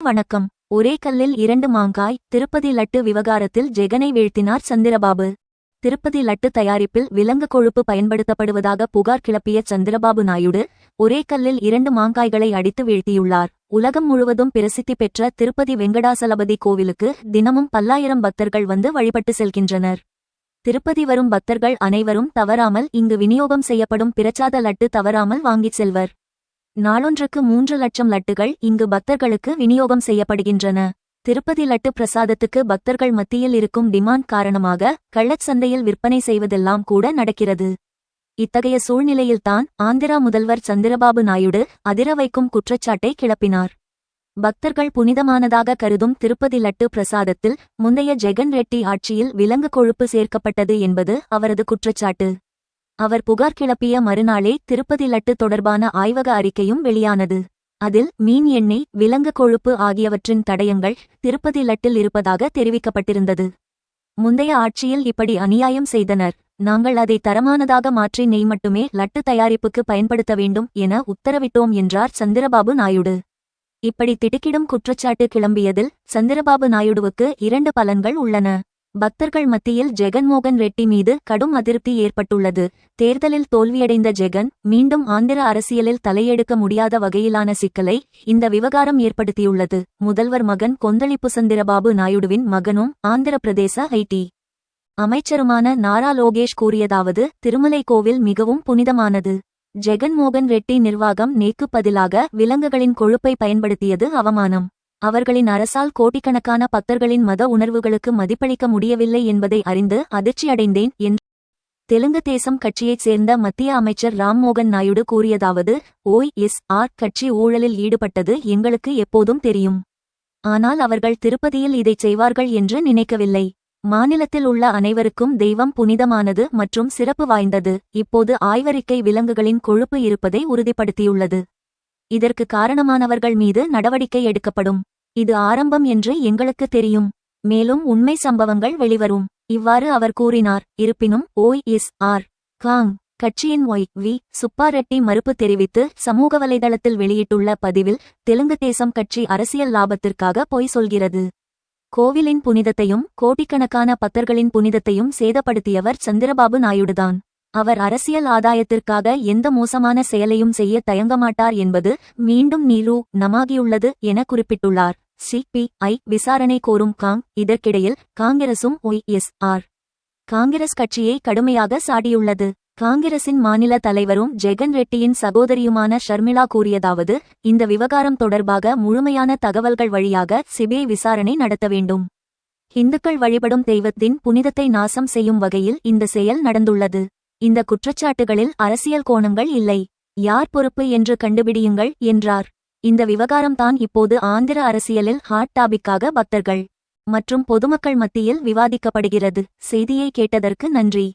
வணக்கம். ஒரே கல்லில் 2 மாங்காய். திருப்பதி லட்டு விவகாரத்தில் ஜெகனை வீழ்த்தினார் சந்திரபாபு. திருப்பதி லட்டு தயாரிப்பில் விலங்கு கொழுப்பு பயன்படுத்தப்படுவதாக புகார் கிளப்பிய சந்திரபாபு நாயுடு ஒரே கல்லில் 2 மாங்காய்களை அடித்து வீழ்த்தியுள்ளார். உலகம் முழுவதும் பிரசித்தி பெற்ற திருப்பதி வெங்கடாசலபதி கோவிலுக்கு தினமும் பல்லாயிரம் பக்தர்கள் வந்து வழிபட்டு செல்கின்றனர். திருப்பதி வரும் பக்தர்கள் அனைவரும் தவறாமல் இங்கு விநியோகம் செய்யப்படும் பிரசாத லட்டு தவறாமல் வாங்கிச் செல்வர். நாளொன்றுக்கு 3 லட்சம் லட்டுகள் இங்கு பக்தர்களுக்கு விநியோகம் செய்யப்படுகின்றன. திருப்பதி லட்டு பிரசாதத்துக்கு பக்தர்கள் மத்தியில் இருக்கும் டிமாண்ட் காரணமாக கள்ளச் சந்தையில் விற்பனை செய்வதெல்லாம் கூட நடக்கிறது. இத்தகைய சூழ்நிலையில்தான் ஆந்திரா முதல்வர் சந்திரபாபு நாயுடு அதிர வைக்கும் குற்றச்சாட்டை கிளப்பினார். பக்தர்கள் புனிதமானதாக கருதும் திருப்பதி லட்டு பிரசாதத்தில் முந்தைய ஜெகன் ரெட்டி ஆட்சியில் விலங்கு கொழுப்பு சேர்க்கப்பட்டது என்பது அவரது குற்றச்சாட்டு. அவர் புகார் கிளப்பிய மறுநாளே திருப்பதி லட்டு தொடர்பான ஆய்வக அறிக்கையும் வெளியானது. அதில் மீன் எண்ணெய், விலங்கு கொழுப்பு ஆகியவற்றின் தடயங்கள் திருப்பதி லட்டில் இருப்பதாக தெரிவிக்கப்பட்டிருந்தது. முந்தைய ஆட்சியில் இப்படி அநியாயம் செய்தனர். நாங்கள் அதை தரமானதாக மாற்றி நெய் மட்டுமே லட்டு தயாரிப்புக்கு பயன்படுத்த வேண்டும் என உத்தரவிட்டோம் என்றார் சந்திரபாபு நாயுடு. இப்படி திடுக்கிடும் குற்றச்சாட்டு கிளம்பியதில் சந்திரபாபு நாயுடுவுக்கு 2 பலன்கள் உள்ளன. பக்தர்கள் மத்தியில் ஜெகன்மோகன் ரெட்டி மீது கடும் அதிருப்தி ஏற்பட்டுள்ளது. தேர்தலில் தோல்வியடைந்த ஜெகன் மீண்டும் ஆந்திர அரசியலில் தலையெடுக்க முடியாத வகையிலான சிக்கலை இந்த விவகாரம் ஏற்படுத்தியுள்ளது. முதல்வர் மகன் கொந்தளிப்பு சந்திரபாபு நாயுடுவின் மகனும் ஆந்திர பிரதேச ஐடி அமைச்சருமான நாரா லோகேஷ் கூறியதாவது: திருமலை கோவில் மிகவும் புனிதமானது. ஜெகன்மோகன் ரெட்டி நிர்வாகம் நேக்கு பதிலாக விலங்குகளின் கொழுப்பை பயன்படுத்தியது அவமானம். அவர்களின் அரசால் கோடிக்கணக்கான பக்தர்களின் மத உணர்வுகளுக்கு மதிப்பளிக்க முடியவில்லை என்பதை அறிந்து அதிர்ச்சியடைந்தேன் என்று தெலுங்கு தேசம் கட்சியைச் சேர்ந்த மத்திய அமைச்சர் ராம்மோகன் நாயுடு கூறியதாவது: OSR கட்சி ஊழலில் ஈடுபட்டது எங்களுக்கு எப்போதும் தெரியும். ஆனால் அவர்கள் திருப்பதியில் இதைச் செய்வார்கள் என்று நினைக்கவில்லை. மாநிலத்தில் உள்ள அனைவருக்கும் தெய்வம் புனிதமானது மற்றும் சிறப்பு வாய்ந்தது. இப்போது ஆய்வறிக்கை விலங்குகளின் கொழுப்பு இருப்பதை உறுதிப்படுத்தியுள்ளது. இதற்கு காரணமானவர்கள் மீது நடவடிக்கை எடுக்கப்படும். இது ஆரம்பம் என்று எங்களுக்கு தெரியும். மேலும் உண்மை சம்பவங்கள் வெளிவரும். இவ்வாறு அவர் கூறினார். இருப்பினும் OSR காங் கட்சியின் ஒய்.வி. சுப்பாரெட்டி மறுப்பு தெரிவித்து சமூக வலைதளத்தில் வெளியிட்டுள்ள பதிவில் தெலுங்கு தேசம் கட்சி அரசியல் லாபத்திற்காக பொய் சொல்கிறது. கோவிலின் புனிதத்தையும் கோடிக்கணக்கான பக்தர்களின் புனிதத்தையும் சேதப்படுத்தியவர் சந்திரபாபு நாயுடுதான். அவர் அரசியல் ஆதாயத்திற்காக எந்த மோசமான செயலையும் செய்ய தயங்கமாட்டார் என்பது மீண்டும் நமாகியுள்ளது என குறிப்பிட்டுள்ளார். CPI விசாரணை கோரும் காங். இதற்கிடையில் காங்கிரசும் OSR காங்கிரஸ் கட்சியை கடுமையாக சாடியுள்ளது. காங்கிரசின் மாநில தலைவரும் ஜெகன் ரெட்டியின் சகோதரியுமான ஷர்மிளா கூறியதாவது: இந்த விவகாரம் தொடர்பாக முழுமையான தகவல்கள் வழியாக CBI விசாரணை நடத்த வேண்டும். இந்துக்கள் வழிபடும் தெய்வத்தின் புனிதத்தை நாசம் செய்யும் வகையில் இந்த செயல் நடந்துள்ளது. இந்த குற்றச்சாட்டுகளில் அரசியல் கோணங்கள் இல்லை. யார் பொறுப்பு என்று கண்டுபிடியுங்கள் என்றார். இந்த விவகாரம்தான் இப்போது ஆந்திர அரசியலில் ஹாட் டாபிக்காக பக்தர்கள் மற்றும் பொதுமக்கள் மத்தியில் விவாதிக்கப்படுகிறது. செய்தியை கேட்டதற்கு நன்றி.